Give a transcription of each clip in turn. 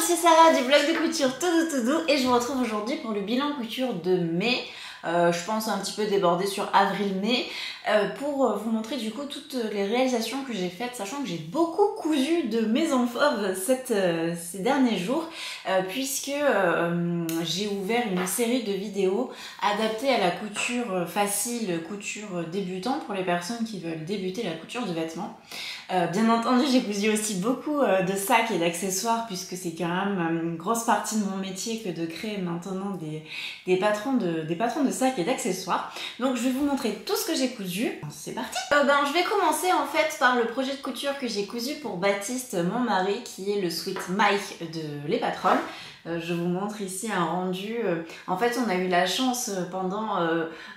c'est Sarah du blog de couture Tout Doux et je vous retrouve aujourd'hui pour le bilan couture de mai. Je pense un petit peu déborder sur avril-mai pour vous montrer du coup toutes les réalisations que j'ai faites, sachant que j'ai beaucoup cousu de maison fauve ces derniers jours puisque j'ai ouvert une série de vidéos adaptées à la couture facile, couture débutant pour les personnes qui veulent débuter la couture de vêtements. Bien entendu, j'ai cousu aussi beaucoup de sacs et d'accessoires puisque c'est quand même une grosse partie de mon métier que de créer maintenant des patrons de sacs et d'accessoires. Donc je vais vous montrer tout ce que j'ai cousu. C'est parti. Je vais commencer en fait par le projet de couture que j'ai cousu pour Baptiste, mon mari, qui est le Sweet Mike de Les Patronnes. Je vous montre ici un rendu. En fait, on a eu la chance pendant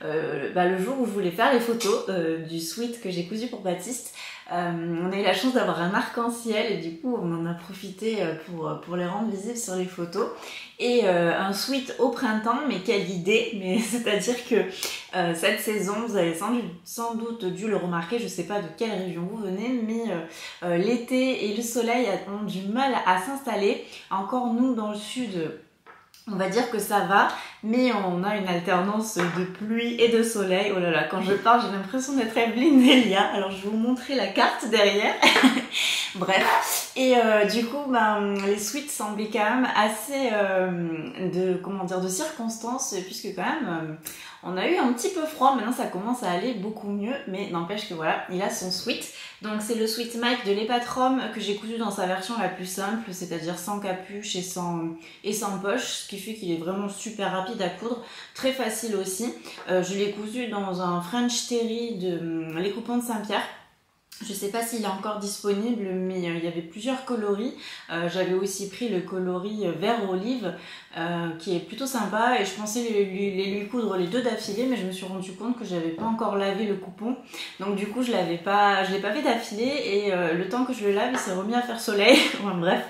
le jour où je voulais faire les photos du sweat que j'ai cousu pour Baptiste. On a eu la chance d'avoir un arc-en-ciel et du coup on en a profité pour les rendre visibles sur les photos. Et un sweat au printemps, mais quelle idée! Mais c'est-à-dire que cette saison, vous avez sans doute dû le remarquer, je sais pas de quelle région vous venez, mais l'été et le soleil ont du mal à s'installer. Encore nous dans le sud, on va dire que ça va, mais on a une alternance de pluie et de soleil. Oh là là, quand je parle, j'ai l'impression d'être Evelyne Delia. Alors, je vais vous montrer la carte derrière. Bref. Et du coup, les sweats semblaient quand même assez de circonstances, puisque quand même, on a eu un petit peu froid. Maintenant, ça commence à aller beaucoup mieux, mais n'empêche que voilà, il a son sweat. Donc, c'est le Sweet Mike de Les Patronnes que j'ai cousu dans sa version la plus simple, c'est-à-dire sans capuche et sans poche, ce qui fait qu'il est vraiment super rapide à coudre, très facile aussi. Je l'ai cousu dans un French Terry de Les Coupons de Saint-Pierre. Je sais pas s'il est encore disponible, mais il y avait plusieurs coloris. J'avais aussi pris le coloris vert olive, qui est plutôt sympa, et je pensais lui coudre les deux d'affilée, mais je me suis rendu compte que j'avais pas encore lavé le coupon, donc du coup je l'ai pas fait d'affilée, et le temps que je le lave, il s'est remis à faire soleil. Enfin, bref,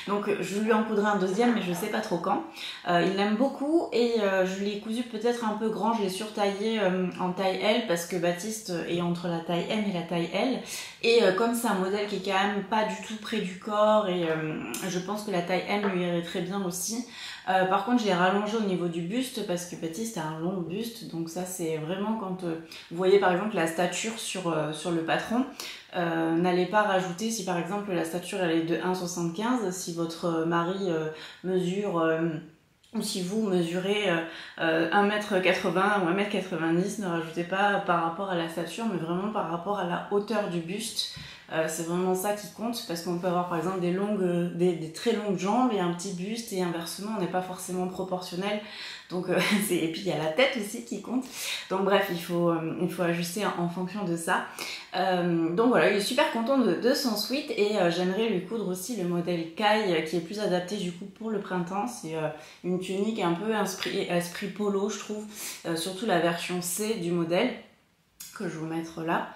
donc je lui en coudrai un deuxième, mais je sais pas trop quand. Il l'aime beaucoup, et je l'ai cousu peut-être un peu grand, je l'ai surtaillé en taille L, parce que Baptiste est entre la taille M et la taille L. Et comme c'est un modèle qui est quand même pas du tout près du corps, et je pense que la taille M lui irait très bien aussi. Par contre, je l'ai rallongé au niveau du buste parce que Baptiste a un long buste, donc ça c'est vraiment quand vous voyez par exemple la stature sur le patron. N'allez pas rajouter, si par exemple la stature elle est de 1,75, si votre mari mesure... ou si vous mesurez 1m80 ou 1m90, ne rajoutez pas par rapport à la stature, mais vraiment par rapport à la hauteur du buste. C'est vraiment ça qui compte, parce qu'on peut avoir par exemple des très longues jambes et un petit buste, et inversement on n'est pas forcément proportionnel. Donc, et puis il y a la tête aussi qui compte. Donc bref, il faut ajuster en fonction de ça. Donc voilà, il est super content de son sweat, et j'aimerais lui coudre aussi le modèle caille qui est plus adapté du coup pour le printemps. C'est une tunique un peu esprit polo, je trouve, surtout la version C du modèle que je vais vous mettre là.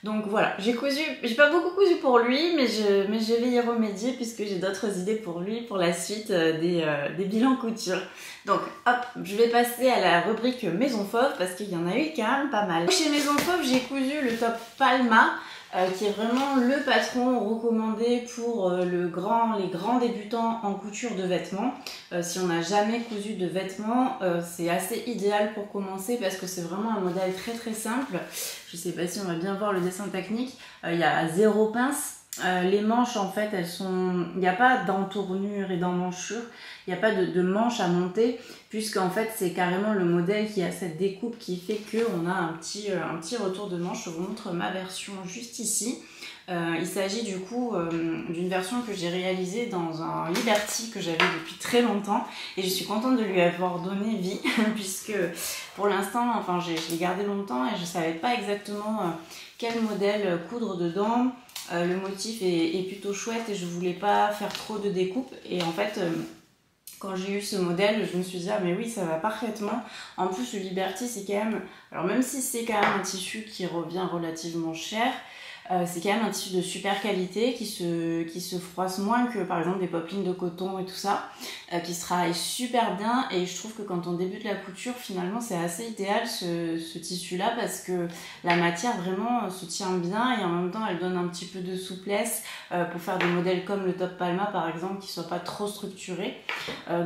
Donc voilà, j'ai pas beaucoup cousu pour lui, mais je vais y remédier puisque j'ai d'autres idées pour lui pour la suite des bilans couture. Donc hop, je vais passer à la rubrique Maison Fauve parce qu'il y en a eu quand même pas mal. Chez Maison Fauve, j'ai cousu le top Palma, qui est vraiment le patron recommandé pour les grands débutants en couture de vêtements. Si on n'a jamais cousu de vêtements, c'est assez idéal pour commencer parce que c'est vraiment un modèle très très simple. Je sais pas si on va bien voir le dessin technique. Il y a 0 pince. Les manches en fait il n'y a pas d'entournure et d'emmanchure, il n'y a pas de manches à monter, puisqu'en fait c'est carrément le modèle qui a cette découpe qui fait qu'on a un petit retour de manche. Je vous montre ma version juste ici. Il s'agit du coup d'une version que j'ai réalisée dans un Liberty que j'avais depuis très longtemps, et je suis contente de lui avoir donné vie puisque pour l'instant, enfin je l'ai gardé longtemps et je savais pas exactement quel modèle coudre dedans. Le motif est plutôt chouette et je voulais pas faire trop de découpe, et en fait quand j'ai eu ce modèle, je me suis dit ah mais oui, ça va parfaitement. En plus le Liberty c'est quand même, alors même si c'est quand même un tissu qui revient relativement cher, C'est quand même un tissu de super qualité qui se froisse moins que par exemple des popelines de coton et tout ça, qui se travaille super bien. Et je trouve que quand on débute la couture, finalement c'est assez idéal ce tissu là, parce que la matière vraiment se tient bien et en même temps elle donne un petit peu de souplesse pour faire des modèles comme le top palma par exemple, qui ne soient pas trop structurés.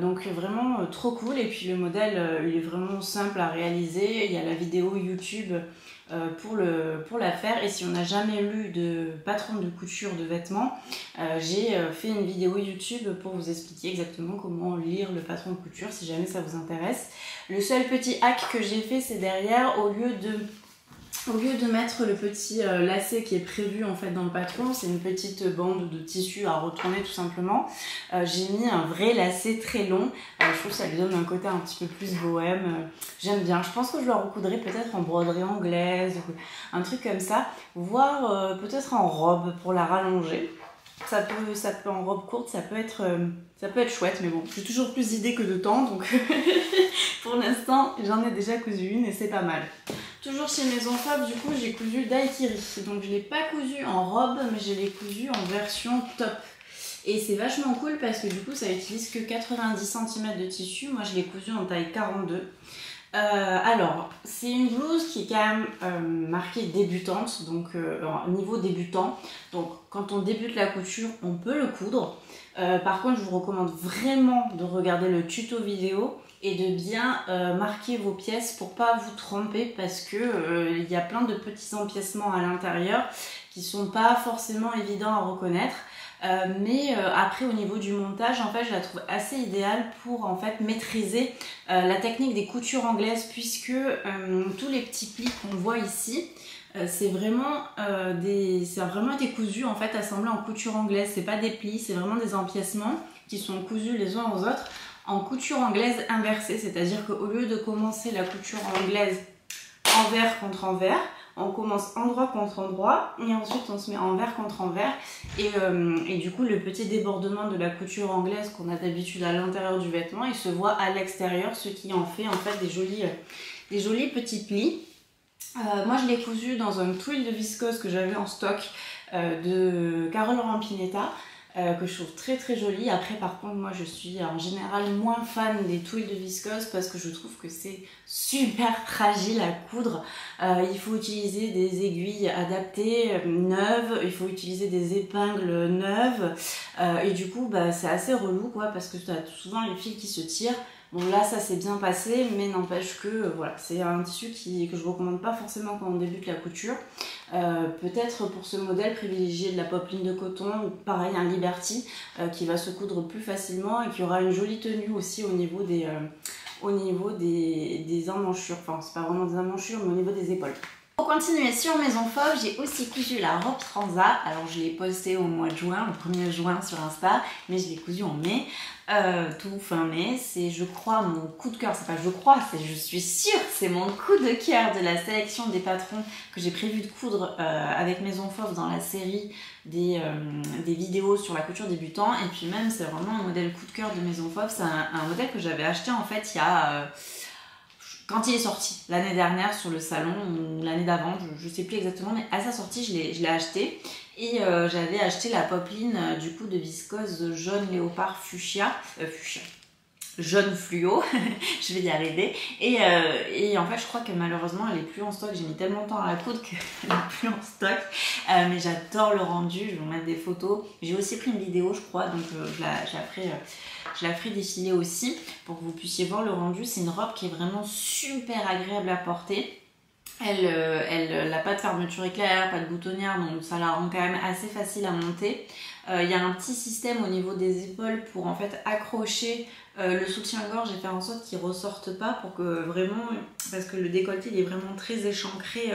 Donc vraiment trop cool. Et puis le modèle il est vraiment simple à réaliser. Il y a la vidéo YouTube pour la faire. Et si on n'a jamais lu de patron de couture de vêtements, j'ai fait une vidéo YouTube pour vous expliquer exactement comment lire le patron de couture si jamais ça vous intéresse. Le seul petit hack que j'ai fait, c'est derrière, au lieu de mettre le petit lacet qui est prévu en fait dans le patron, c'est une petite bande de tissu à retourner tout simplement, j'ai mis un vrai lacet très long. Je trouve que ça lui donne un côté un petit peu plus bohème. J'aime bien. Je pense que je le recoudrai peut-être en broderie anglaise, un truc comme ça, voire peut-être en robe pour la rallonger. Ça peut en robe courte, ça peut être chouette, mais bon, j'ai toujours plus d'idées que de temps, donc pour l'instant j'en ai déjà cousu une et c'est pas mal. Toujours chez Maison Fab, du coup j'ai cousu Daiquiri, donc je l'ai pas cousu en robe, mais je l'ai cousu en version top. Et c'est vachement cool parce que du coup ça utilise que 90 cm de tissu, moi je l'ai cousu en taille 42. Alors, c'est une blouse qui est quand même marquée débutante, donc niveau débutant. Donc, quand on débute la couture, on peut le coudre. Par contre, je vous recommande vraiment de regarder le tuto vidéo et de bien marquer vos pièces pour pas vous tromper, parce que il y a plein de petits empiècements à l'intérieur qui sont pas forcément évidents à reconnaître. Mais après au niveau du montage, en fait je la trouve assez idéale pour en fait maîtriser la technique des coutures anglaises, puisque tous les petits plis qu'on voit ici, c'est vraiment été cousu en fait, assemblé en couture anglaise. C'est pas des plis, c'est vraiment des empiècements qui sont cousus les uns aux autres en couture anglaise inversée, c'est-à-dire qu'au lieu de commencer la couture anglaise envers contre envers, on commence endroit contre endroit et ensuite on se met envers contre envers, et du coup le petit débordement de la couture anglaise qu'on a d'habitude à l'intérieur du vêtement, il se voit à l'extérieur, ce qui en fait des jolis petits plis. Moi je l'ai cousu dans un tuile de viscose que j'avais en stock de Carole Rampinetta, que je trouve très très jolie. Après par contre moi je suis en général moins fan des tuiles de viscose parce que je trouve que c'est super fragile à coudre. Il faut utiliser des aiguilles adaptées, neuves, il faut utiliser des épingles neuves, et du coup bah, c'est assez relou quoi, parce que tu as souvent les fils qui se tirent. Bon là ça s'est bien passé, mais n'empêche que voilà, c'est un tissu que je recommande pas forcément quand on débute la couture. Peut-être pour ce modèle privilégier de la popeline de coton, ou pareil un Liberty qui va se coudre plus facilement et qui aura une jolie tenue aussi au niveau des emmanchures. Enfin c'est pas vraiment des emmanchures, mais au niveau des épaules. Pour continuer sur Maison Fauve, j'ai aussi cousu la robe Transat. Alors je l'ai postée au mois de juin, le 1er juin sur Insta, mais je l'ai cousue en mai, tout fin mai. C'est je crois mon coup de cœur, c'est pas je crois, c'est je suis sûre, c'est mon coup de cœur de la sélection des patrons que j'ai prévu de coudre avec Maison Fauve dans la série des vidéos sur la couture débutant. Et puis même c'est vraiment un modèle coup de cœur de Maison Fauve, c'est un modèle que j'avais acheté en fait il y a... quand il est sorti, l'année dernière sur le salon, ou l'année d'avant, je sais plus exactement, mais à sa sortie, je l'ai acheté. Et j'avais acheté la popeline du coup de viscose jaune léopard fuchsia, jaune fluo, je vais y arriver. Et en fait, je crois que malheureusement, elle est plus en stock. J'ai mis tellement de temps à la coudre qu'elle n'est plus en stock. Mais j'adore le rendu, je vais vous mettre des photos. J'ai aussi pris une vidéo, je crois, donc je la ferai défiler aussi pour que vous puissiez voir le rendu. C'est une robe qui est vraiment super agréable à porter. Elle n'a pas de fermeture éclair, pas de boutonnière, donc ça la rend quand même assez facile à monter. Il y a un petit système au niveau des épaules pour en fait accrocher le soutien-gorge et faire en sorte qu'il ne ressorte pas, pour que vraiment, parce que le décolleté il est vraiment très échancré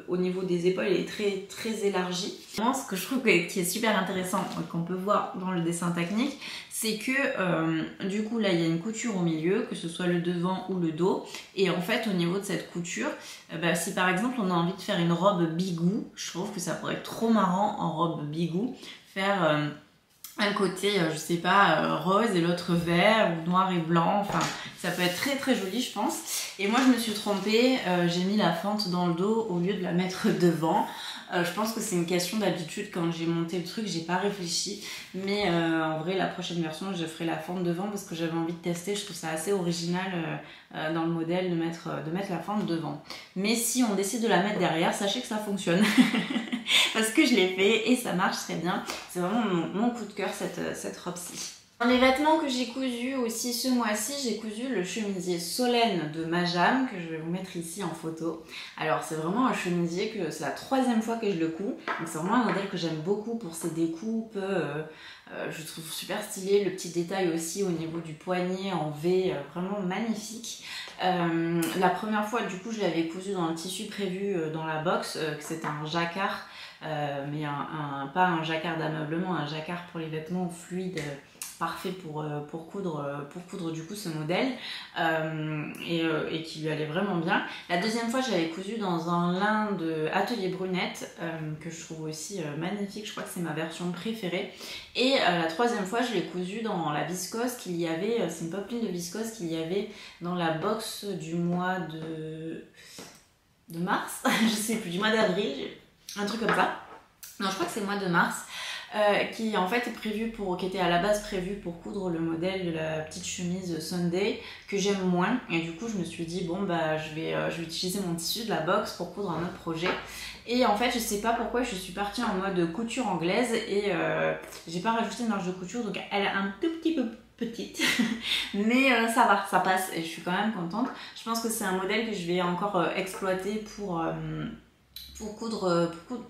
au niveau des épaules, il est très très élargi. Ce que je trouve qui est super intéressant, qu'on peut voir dans le dessin technique, c'est que du coup là il y a une couture au milieu, que ce soit le devant ou le dos, et en fait au niveau de cette couture, si par exemple on a envie de faire une robe bigou, je trouve que ça pourrait être trop marrant en robe bigou, faire un côté, je sais pas, rose et l'autre vert ou noir et blanc, enfin ça peut être très très joli je pense. Et moi je me suis trompée, j'ai mis la fente dans le dos au lieu de la mettre devant. Je pense que c'est une question d'habitude, quand j'ai monté le truc j'ai pas réfléchi, mais en vrai la prochaine version je ferai la fente devant parce que j'avais envie de tester, je trouve ça assez original dans le modèle de mettre la fente devant. Mais si on décide de la mettre derrière, sachez que ça fonctionne. Parce que je l'ai fait et ça marche très bien. C'est vraiment mon coup de cœur cette robe-ci. Dans les vêtements que j'ai cousus aussi ce mois-ci, j'ai cousu le chemisier Solène de Majam que je vais vous mettre ici en photo. Alors c'est vraiment un chemisier que c'est la 3e fois que je le couds. Donc c'est vraiment un modèle que j'aime beaucoup pour ses découpes. Je trouve super stylé, le petit détail aussi au niveau du poignet en V, vraiment magnifique. La première fois du coup je l'avais cousu dans le tissu prévu dans la box, que c'était un jacquard. Mais pas un jacquard d'ameublement, un jacquard pour les vêtements fluides, parfait pour coudre du coup ce modèle, et qui lui allait vraiment bien. La deuxième fois je l'avais cousu dans un lin de Atelier Brunette, que je trouve aussi magnifique, je crois que c'est ma version préférée. Et la troisième fois je l'ai cousu dans la viscose qu'il y avait, c'est une popeline de viscose qu'il y avait dans la box du mois de mars, je sais plus, du mois d'avril, un truc comme ça. Non, je crois que c'est le mois de mars, qui en fait est qui était à la base prévu pour coudre le modèle de la petite chemise Sunday, que j'aime moins. Et du coup, je me suis dit, bon, bah, je vais utiliser mon tissu de la box pour coudre un autre projet. Et en fait, je sais pas pourquoi, je suis partie en mode couture anglaise et j'ai pas rajouté une marge de couture, donc elle est un tout petit peu petite, mais ça va, ça passe et je suis quand même contente. Je pense que c'est un modèle que je vais encore exploiter pour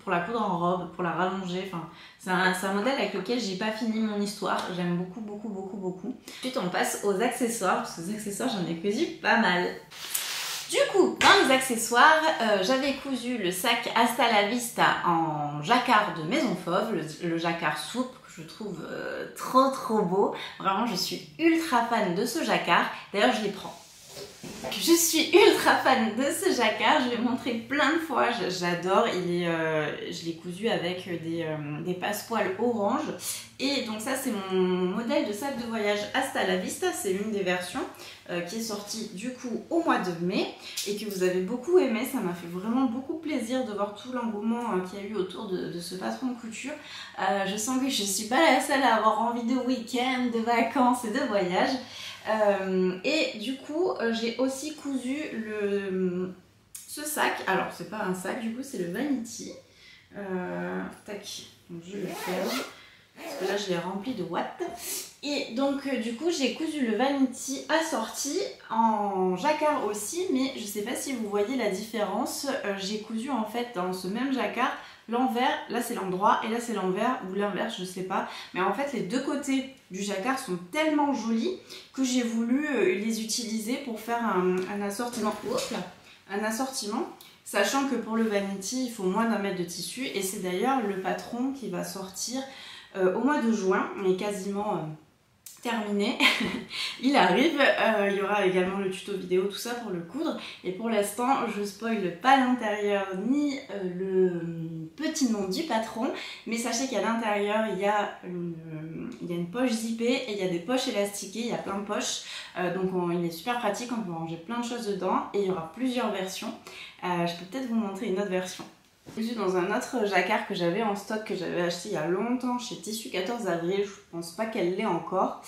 la coudre en robe, pour la rallonger. Enfin, c'est un modèle avec lequel j'ai pas fini mon histoire. J'aime beaucoup, beaucoup, beaucoup, beaucoup. Ensuite, on passe aux accessoires, parce que les accessoires, j'en ai cousu pas mal. Du coup, dans les accessoires, j'avais cousu le sac Hasta la Vista en jacquard de Maison Fauve, le jacquard soupe, que je trouve trop trop beau. Vraiment, je suis ultra fan de ce jacquard. D'ailleurs, je les prends. Je suis ultra fan de ce jacquard, je l'ai montré plein de fois, j'adore. Je l'ai cousu avec des passepoils orange. Et donc ça c'est mon modèle de sac de voyage Hasta la Vista, c'est l'une des versions qui est sortie du coup au mois de mai et que vous avez beaucoup aimé. Ça m'a fait vraiment beaucoup plaisir de voir tout l'engouement qu'il y a eu autour de ce patron de couture. Je sens que je suis pas la seule à avoir envie de week-end, de vacances et de voyage. Et du coup j'ai aussi cousu ce sac. Alors c'est pas un sac, du coup c'est le Vanity. Tac, donc je le ferme parce que là je l'ai rempli de watts. Et donc du coup j'ai cousu le Vanity assorti en jacquard aussi, mais je sais pas si vous voyez la différence. J'ai cousu en fait dans ce même jacquard l'envers, là c'est l'endroit et là c'est l'envers ou l'inverse, je sais pas. Mais en fait les deux côtés du jacquard sont tellement jolis que j'ai voulu les utiliser pour faire un assortiment. Oups, un assortiment. Sachant que pour le Vanity, il faut moins d'un mètre de tissu. Et c'est d'ailleurs le patron qui va sortir au mois de juin. On est quasiment terminé. Il arrive. Il y aura également le tuto vidéo, tout ça pour le coudre. Et pour l'instant, je spoile pas l'intérieur ni le petit nom du patron. Mais sachez qu'à l'intérieur, il y a une poche zippée et il y a des poches élastiquées. Il y a plein de poches. Donc il est super pratique. On peut ranger plein de choses dedans. Et il y aura plusieurs versions. Je peux peut-être vous montrer une autre version. Cousu dans un autre jacquard que j'avais en stock, que j'avais acheté il y a longtemps chez Tissu 14 avril, je pense pas qu'elle l'ait encore.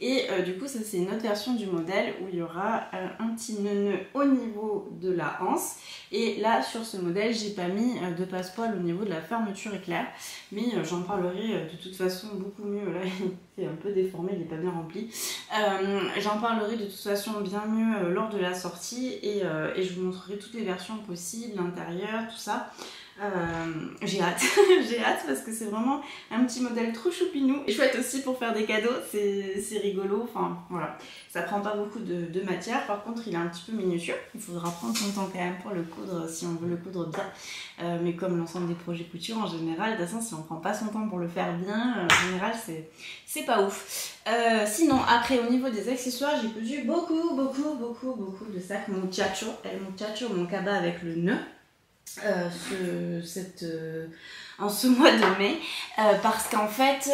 Et du coup ça c'est une autre version du modèle où il y aura un petit nœud au niveau de la anse. Et là sur ce modèle j'ai pas mis de passepoil au niveau de la fermeture éclair, mais j'en parlerai de toute façon beaucoup mieux. Là il est un peu déformé, il n'est pas bien rempli. J'en parlerai de toute façon bien mieux lors de la sortie et je vous montrerai toutes les versions possibles, l'intérieur, tout ça. J'ai hâte, j'ai hâte parce que c'est vraiment un petit modèle trop choupinou et chouette aussi pour faire des cadeaux, c'est rigolo, enfin voilà, ça prend pas beaucoup de matière. Par contre il est un petit peu minutieux, il faudra prendre son temps quand même pour le coudre si on veut le coudre bien, mais comme l'ensemble des projets couture en général, de toute façon si on prend pas son temps pour le faire bien, en général c'est pas ouf. Sinon après au niveau des accessoires j'ai cousu beaucoup de sacs muchacho, el muchacho, mon cabas avec le nœud. en ce mois de mai, parce qu'en fait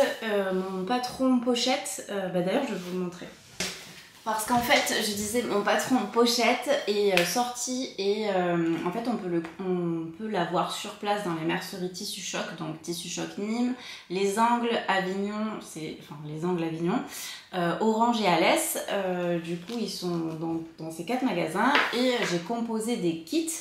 mon patron Pochette, d'ailleurs je vais vous le montrer. Parce qu'en fait, je disais, mon patron Pochette est sorti et en fait on peut l'avoir sur place dans les merceries Tissu Choc, donc Tissu Choc Nîmes, Les Angles Avignon, Orange et Alès. Du coup ils sont dans ces 4 magasins et j'ai composé des kits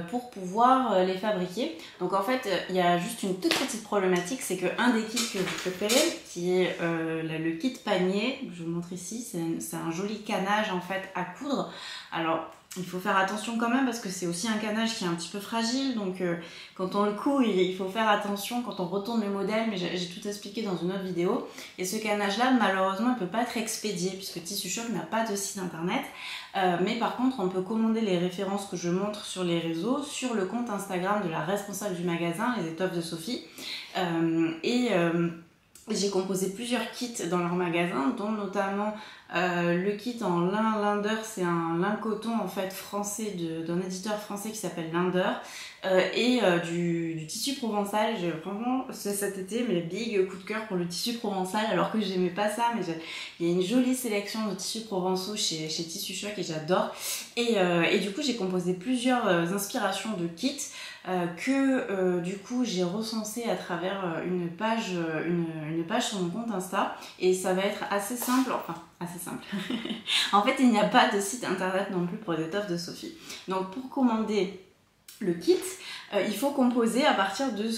pour pouvoir les fabriquer. Donc en fait il y a juste une toute petite problématique, c'est qu'un des kits que vous préférez, qui est le kit panier, je vous montre ici, c'est un joli canage en fait à coudre. Alors il faut faire attention quand même parce que c'est aussi un canage qui est un petit peu fragile, donc quand on le coud il faut faire attention quand on retourne le modèle, mais j'ai tout expliqué dans une autre vidéo. Et ce canage là malheureusement il ne peut pas être expédié puisque Tissu Choc n'a pas de site internet, mais par contre on peut commander les références que je montre sur les réseaux, sur le compte Instagram de la responsable du magasin, les étoffes de Sophie, j'ai composé plusieurs kits dans leur magasin, dont notamment le kit en lin Linder, c'est un lin coton en fait français d'un éditeur français qui s'appelle Linder, et du tissu provençal. J'ai vraiment cet été mais big coup de cœur pour le tissu provençal, alors que j'aimais pas ça, mais il y a une jolie sélection de tissus provençaux chez Tissu Choc et j'adore. Et du coup j'ai composé plusieurs inspirations de kits du coup j'ai recensé à travers une page sur mon compte Insta, et ça va être assez simple, enfin assez simple. En fait il n'y a pas de site internet non plus pour les étoffes de Sophie. Donc pour commander le kit, il faut composer à partir de,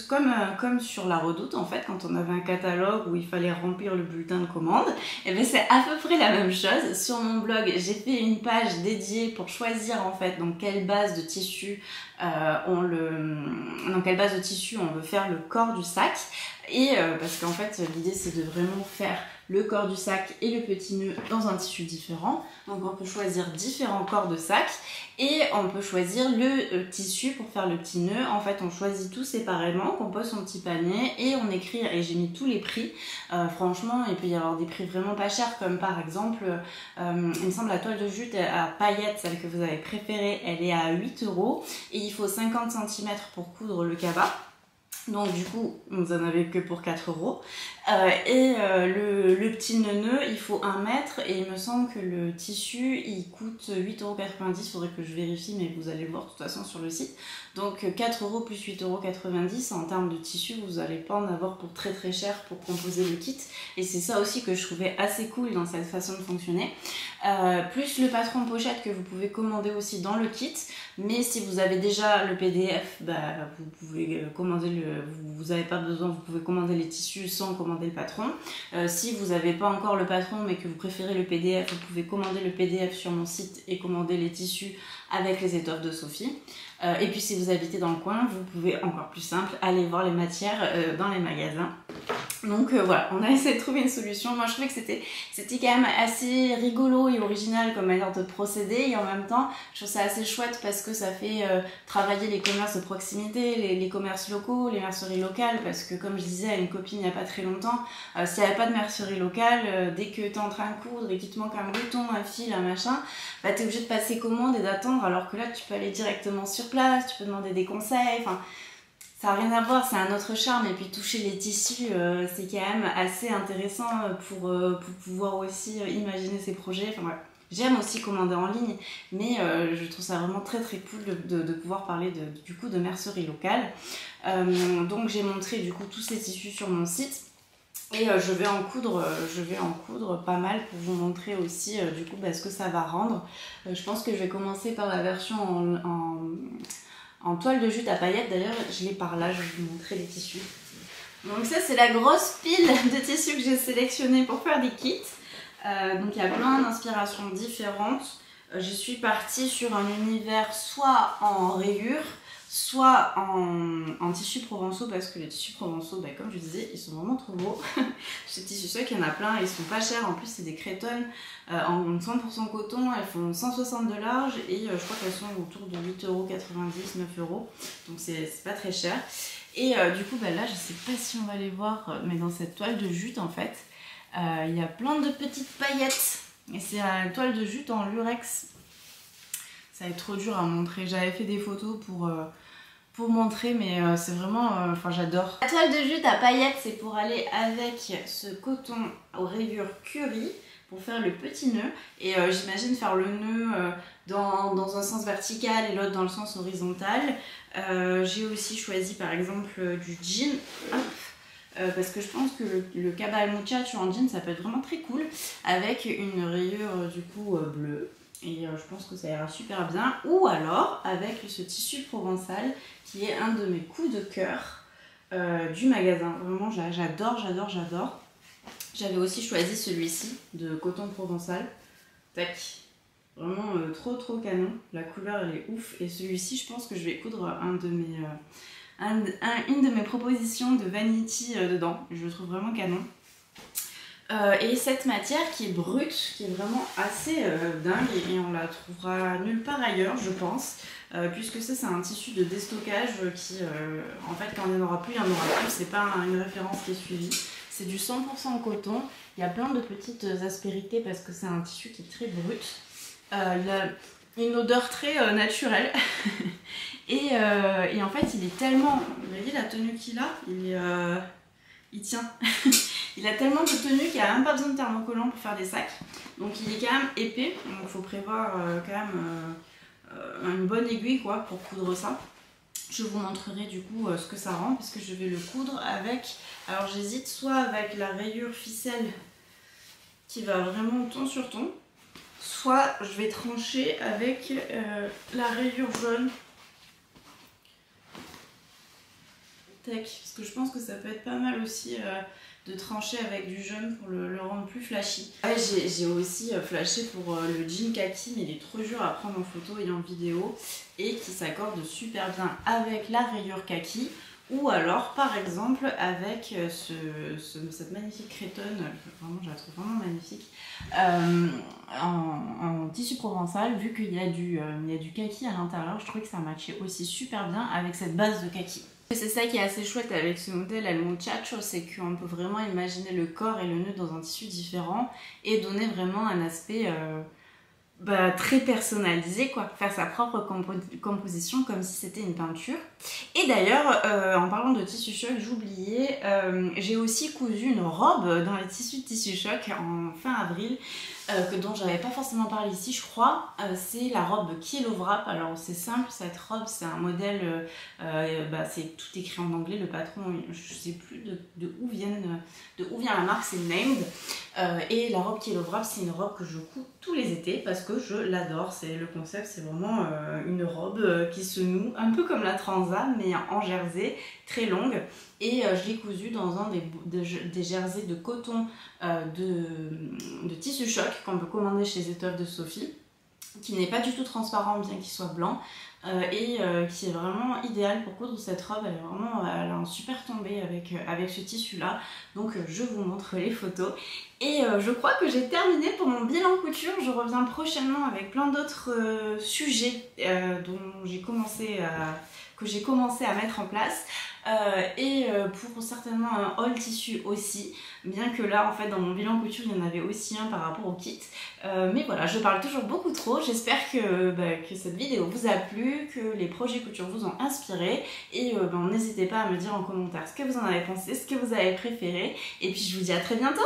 comme sur la Redoute en fait, quand on avait un catalogue où il fallait remplir le bulletin de commande, et bien c'est à peu près la même chose. Sur mon blog j'ai fait une page dédiée pour choisir en fait dans quelle base de tissu on veut faire le corps du sac, et parce qu'en fait l'idée c'est de vraiment faire le corps du sac et le petit nœud dans un tissu différent. Donc on peut choisir différents corps de sac et on peut choisir le tissu pour faire le petit nœud. En fait on choisit tout séparément, on compose son petit panier et on écrit, et j'ai mis tous les prix. Franchement il peut y avoir des prix vraiment pas chers, comme par exemple il me semble la toile de jute à paillettes, celle que vous avez préférée, elle est à 8 € et il faut 50 cm pour coudre le cabas. Donc du coup, vous en avez que pour 4 €. Le petit nœud, il faut 1 mètre et il me semble que le tissu, il coûte 8,90 €. Il faudrait que je vérifie, mais vous allez voir de toute façon sur le site. Donc 4 € plus 8,90 € en termes de tissu, vous n'allez pas en avoir pour très très cher pour composer le kit. Et c'est ça aussi que je trouvais assez cool dans cette façon de fonctionner. Plus le patron pochette que vous pouvez commander aussi dans le kit. Mais si vous avez déjà le PDF, vous pouvez commander vous n'avez pas besoin, vous pouvez commander les tissus sans commander le patron. Si vous n'avez pas encore le patron mais que vous préférez le PDF, vous pouvez commander le PDF sur mon site et commander les tissus avec les étoffes de Sophie. Et puis si vous habitez dans le coin, vous pouvez, encore plus simple, aller voir les matières dans les magasins. Donc voilà, on a essayé de trouver une solution. Moi je trouvais que c'était quand même assez rigolo et original comme manière de procéder, et en même temps je trouve ça assez chouette parce que ça fait travailler les commerces de proximité, les commerces locaux, les merceries locales, parce que comme je disais à une copine il n'y a pas très longtemps, s'il n'y avait pas de mercerie locale, dès que tu es en train de coudre et qu'il te manque un bouton, un fil, un machin, tu es obligé de passer commande et d'attendre, alors que là tu peux aller directement sur place, tu peux demander des conseils, enfin ça n'a rien à voir, c'est un autre charme. Et puis toucher les tissus, c'est quand même assez intéressant pour pouvoir aussi imaginer ses projets. Enfin, voilà. J'aime aussi commander en ligne, mais je trouve ça vraiment très très cool de pouvoir parler du coup de mercerie locale. Donc j'ai montré du coup tous ces tissus sur mon site. Et je vais en coudre pas mal pour vous montrer aussi du coup ce que ça va rendre. Je pense que je vais commencer par la version en toile de jute à paillettes. D'ailleurs je l'ai par là, je vais vous montrer les tissus. Donc ça c'est la grosse pile de tissus que j'ai sélectionné pour faire des kits. Donc il y a plein d'inspirations différentes. Je suis partie sur un univers soit en rayures, soit en tissus provençaux, parce que les tissus provençaux, comme je disais, ils sont vraiment trop beaux. Chez Tissu Choc, il y en a plein, ils sont pas chers, en plus c'est des crétonnes en 100% coton, elles font 160 de large et je crois qu'elles sont autour de 8,90 €, 9 €, donc c'est pas très cher. Et du coup là je sais pas si on va les voir, mais dans cette toile de jute en fait, il y a plein de petites paillettes, et c'est une toile de jute en lurex. Ça va être trop dur à montrer, j'avais fait des photos pour montrer, mais c'est vraiment, enfin j'adore. La toile de jute à paillettes, c'est pour aller avec ce coton aux rayures curry pour faire le petit nœud. Et j'imagine faire le nœud dans un sens vertical et l'autre dans le sens horizontal. J'ai aussi choisi par exemple du jean. Hop. Parce que je pense que le cabal muchacho en jean ça peut être vraiment très cool avec une rayure du coup bleue. Et je pense que ça ira super bien. Ou alors avec ce tissu provençal qui est un de mes coups de cœur du magasin. Vraiment j'adore, j'adore, j'adore. J'avais aussi choisi celui-ci de coton provençal. Tac. Vraiment trop canon. La couleur elle est ouf. Et celui-ci je pense que je vais coudre une de mes propositions de vanity dedans. Je le trouve vraiment canon. Et cette matière qui est brute, qui est vraiment assez dingue et on la trouvera nulle part ailleurs je pense, puisque ça c'est un tissu de déstockage qui en fait quand il n'y en aura plus, il n'y en aura plus, c'est pas une référence qui est suivie, c'est du 100% coton, il y a plein de petites aspérités parce que c'est un tissu qui est très brut, il a une odeur très naturelle et en fait il est tellement, vous voyez la tenue qu'il a, il tient. Il a tellement de tenue qu'il n'y a même pas besoin de thermocollant pour faire des sacs. Donc il est quand même épais, donc il faut prévoir quand même une bonne aiguille quoi, pour coudre ça. Je vous montrerai du coup ce que ça rend parce que je vais le coudre avec... Alors j'hésite soit avec la rayure ficelle qui va vraiment ton sur ton, soit je vais trancher avec la rayure jaune. Tac, parce que je pense que ça peut être pas mal aussi de trancher avec du jaune pour le rendre plus flashy. Ouais, j'ai aussi flashé pour le jean kaki, mais il est trop dur à prendre en photo et en vidéo et qui s'accorde super bien avec la rayure kaki ou alors par exemple avec cette magnifique crétonne, vraiment je la trouve vraiment magnifique, en tissu provençal, vu qu'il y a du kaki à l'intérieur, je trouvais que ça matchait aussi super bien avec cette base de kaki. C'est ça qui est assez chouette avec ce modèle El Muchacho, c'est qu'on peut vraiment imaginer le corps et le nœud dans un tissu différent et donner vraiment un aspect très personnalisé, quoi. Faire sa propre composition comme si c'était une peinture. Et d'ailleurs, en parlant de tissu choc, j'oubliais, j'ai aussi cousu une robe dans les tissus de tissu choc en fin avril. Dont j'avais pas forcément parlé ici je crois, c'est la robe Kill Wrap. Alors c'est simple, cette robe c'est un modèle, c'est tout écrit en anglais, le patron je sais plus de où vient la marque, c'est Named, et la robe Kill Wrap c'est une robe que je couds tous les étés parce que je l'adore, c'est le concept, c'est vraiment une robe qui se noue un peu comme la Transam mais en jersey, très longue. Et je l'ai cousu dans un des jerseys de coton de tissu choc qu'on peut commander chez les Étoffes de Sophie, qui n'est pas du tout transparent bien qu'il soit blanc et qui est vraiment idéal pour coudre cette robe. Elle a un super tombé avec ce tissu là, donc je vous montre les photos. Et je crois que j'ai terminé pour mon bilan couture. Je reviens prochainement avec plein d'autres sujets que j'ai commencé à mettre en place. Pour certainement un haul tissu aussi, bien que là en fait dans mon bilan couture il y en avait aussi un par rapport au kit, mais voilà, je parle toujours beaucoup trop. J'espère que cette vidéo vous a plu, que les projets couture vous ont inspiré et n'hésitez pas à me dire en commentaire ce que vous en avez pensé, ce que vous avez préféré, et puis je vous dis à très bientôt.